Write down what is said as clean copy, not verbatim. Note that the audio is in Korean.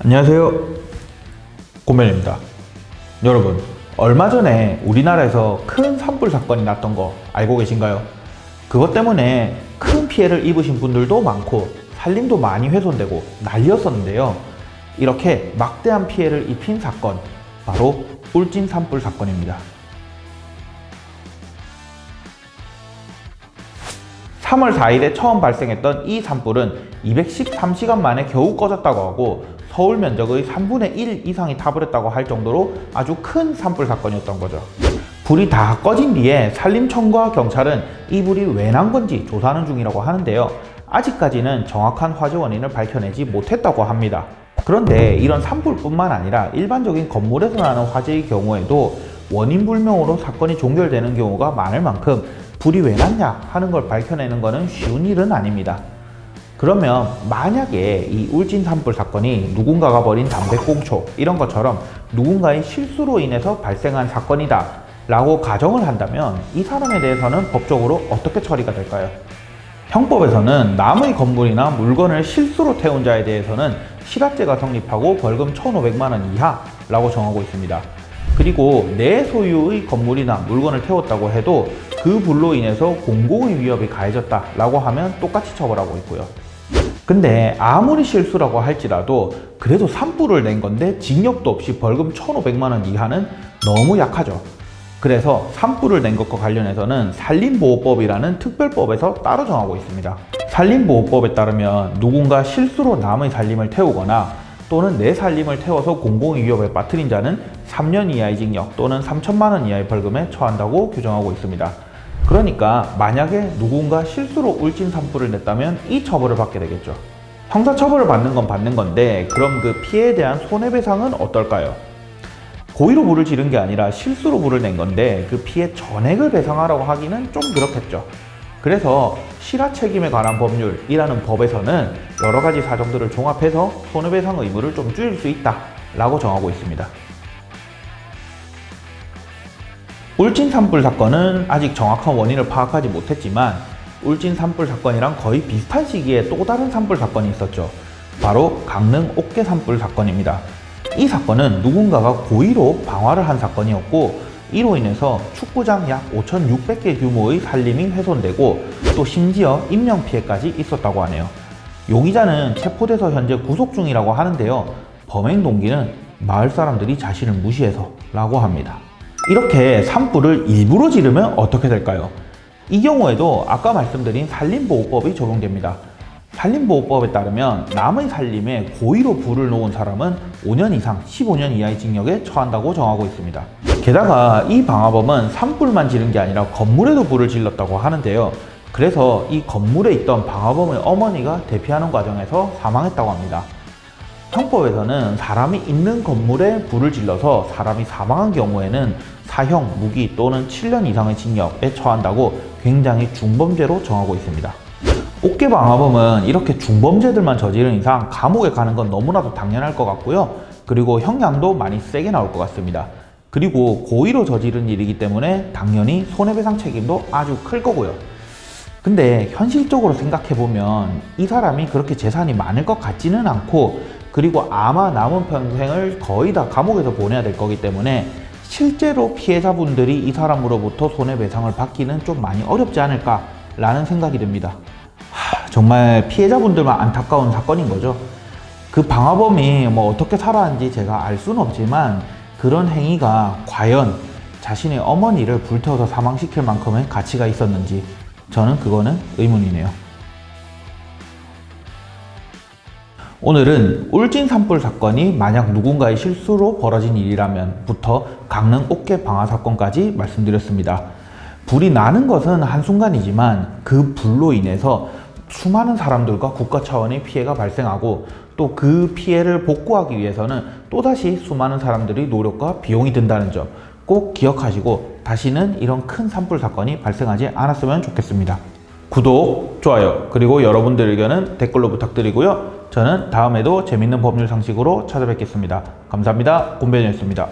안녕하세요, 곰변입니다. 여러분, 얼마 전에 우리나라에서 큰 산불 사건이 났던 거 알고 계신가요? 그것 때문에 큰 피해를 입으신 분들도 많고 살림도 많이 훼손되고 난리였었는데요. 이렇게 막대한 피해를 입힌 사건, 바로 울진 산불 사건입니다. 3월 4일에 처음 발생했던 이 산불은 213시간 만에 겨우 꺼졌다고 하고 서울 면적의 3분의 1 이상이 타버렸다고 할 정도로 아주 큰 산불 사건이었던 거죠. 불이 다 꺼진 뒤에 산림청과 경찰은 이 불이 왜 난 건지 조사하는 중이라고 하는데요. 아직까지는 정확한 화재 원인을 밝혀내지 못했다고 합니다. 그런데 이런 산불뿐만 아니라 일반적인 건물에서 나는 화재의 경우에도 원인 불명으로 사건이 종결되는 경우가 많을 만큼 불이 왜 났냐 하는 걸 밝혀내는 것은 쉬운 일은 아닙니다. 그러면 만약에 이 울진 산불 사건이 누군가가 버린 담배꽁초 이런 것처럼 누군가의 실수로 인해서 발생한 사건이다 라고 가정을 한다면 이 사람에 대해서는 법적으로 어떻게 처리가 될까요? 형법에서는 남의 건물이나 물건을 실수로 태운 자에 대해서는 실화죄가 성립하고 벌금 1,500만 원 이하라고 정하고 있습니다. 그리고 내 소유의 건물이나 물건을 태웠다고 해도 그 불로 인해서 공공의 위협이 가해졌다라고 하면 똑같이 처벌하고 있고요. 근데 아무리 실수라고 할지라도 그래도 산불을 낸 건데 징역도 없이 벌금 1,500만 원 이하는 너무 약하죠. 그래서 산불을 낸 것과 관련해서는 산림보호법이라는 특별법에서 따로 정하고 있습니다. 산림보호법에 따르면 누군가 실수로 남의 산림을 태우거나 또는 내 산림을 태워서 공공의 위협에 빠뜨린 자는 3년 이하의 징역 또는 3천만 원 이하의 벌금에 처한다고 규정하고 있습니다. 그러니까 만약에 누군가 실수로 울진 산불을 냈다면 이 처벌을 받게 되겠죠. 형사처벌을 받는 건 받는 건데 그럼 그 피해에 대한 손해배상은 어떨까요? 고의로 불을 지른 게 아니라 실수로 불을 낸 건데 그 피해 전액을 배상하라고 하기는 좀 그렇겠죠. 그래서 실화책임에 관한 법률이라는 법에서는 여러 가지 사정들을 종합해서 손해배상 의무를 좀 줄일 수 있다 라고 정하고 있습니다. 울진 산불 사건은 아직 정확한 원인을 파악하지 못했지만 울진 산불 사건이랑 거의 비슷한 시기에 또 다른 산불 사건이 있었죠. 바로 강릉 옥계 산불 사건입니다. 이 사건은 누군가가 고의로 방화를 한 사건이었고 이로 인해서 축구장 약 5,600개 규모의 산림이 훼손되고 또 심지어 인명피해까지 있었다고 하네요. 용의자는 체포돼서 현재 구속 중이라고 하는데요. 범행 동기는 마을 사람들이 자신을 무시해서 라고 합니다. 이렇게 산불을 일부러 지르면 어떻게 될까요? 이 경우에도 아까 말씀드린 산림보호법이 적용됩니다. 산림보호법에 따르면 남의 산림에 고의로 불을 놓은 사람은 5년 이상 15년 이하의 징역에 처한다고 정하고 있습니다. 게다가 이 방화범은 산불만 지른 게 아니라 건물에도 불을 질렀다고 하는데요. 그래서 이 건물에 있던 방화범의 어머니가 대피하는 과정에서 사망했다고 합니다. 형법에서는 사람이 있는 건물에 불을 질러서 사람이 사망한 경우에는 사형, 무기 또는 7년 이상의 징역에 처한다고 굉장히 중범죄로 정하고 있습니다. 옥계 방화범은 이렇게 중범죄들만 저지른 이상 감옥에 가는 건 너무나도 당연할 것 같고요. 그리고 형량도 많이 세게 나올 것 같습니다. 그리고 고의로 저지른 일이기 때문에 당연히 손해배상 책임도 아주 클 거고요. 근데 현실적으로 생각해보면 이 사람이 그렇게 재산이 많을 것 같지는 않고 그리고 아마 남은 평생을 거의 다 감옥에서 보내야 될 거기 때문에 실제로 피해자분들이 이 사람으로부터 손해배상을 받기는 좀 많이 어렵지 않을까 라는 생각이 듭니다. 정말 피해자분들만 안타까운 사건인 거죠. 그 방화범이 어떻게 살아왔는지 제가 알 수는 없지만 그런 행위가 과연 자신의 어머니를 불태워서 사망시킬 만큼의 가치가 있었는지 저는 그거는 의문이네요. 오늘은 울진 산불 사건이 만약 누군가의 실수로 벌어진 일이라면 부터 강릉 옥계 방화 사건까지 말씀드렸습니다. 불이 나는 것은 한순간이지만 그 불로 인해서 수많은 사람들과 국가 차원의 피해가 발생하고 또 그 피해를 복구하기 위해서는 또다시 수많은 사람들의 노력과 비용이 든다는 점 꼭 기억하시고 다시는 이런 큰 산불 사건이 발생하지 않았으면 좋겠습니다. 구독, 좋아요, 그리고 여러분들 의견은 댓글로 부탁드리고요. 저는 다음에도 재밌는 법률 상식으로 찾아뵙겠습니다. 감사합니다. 곰변이었습니다.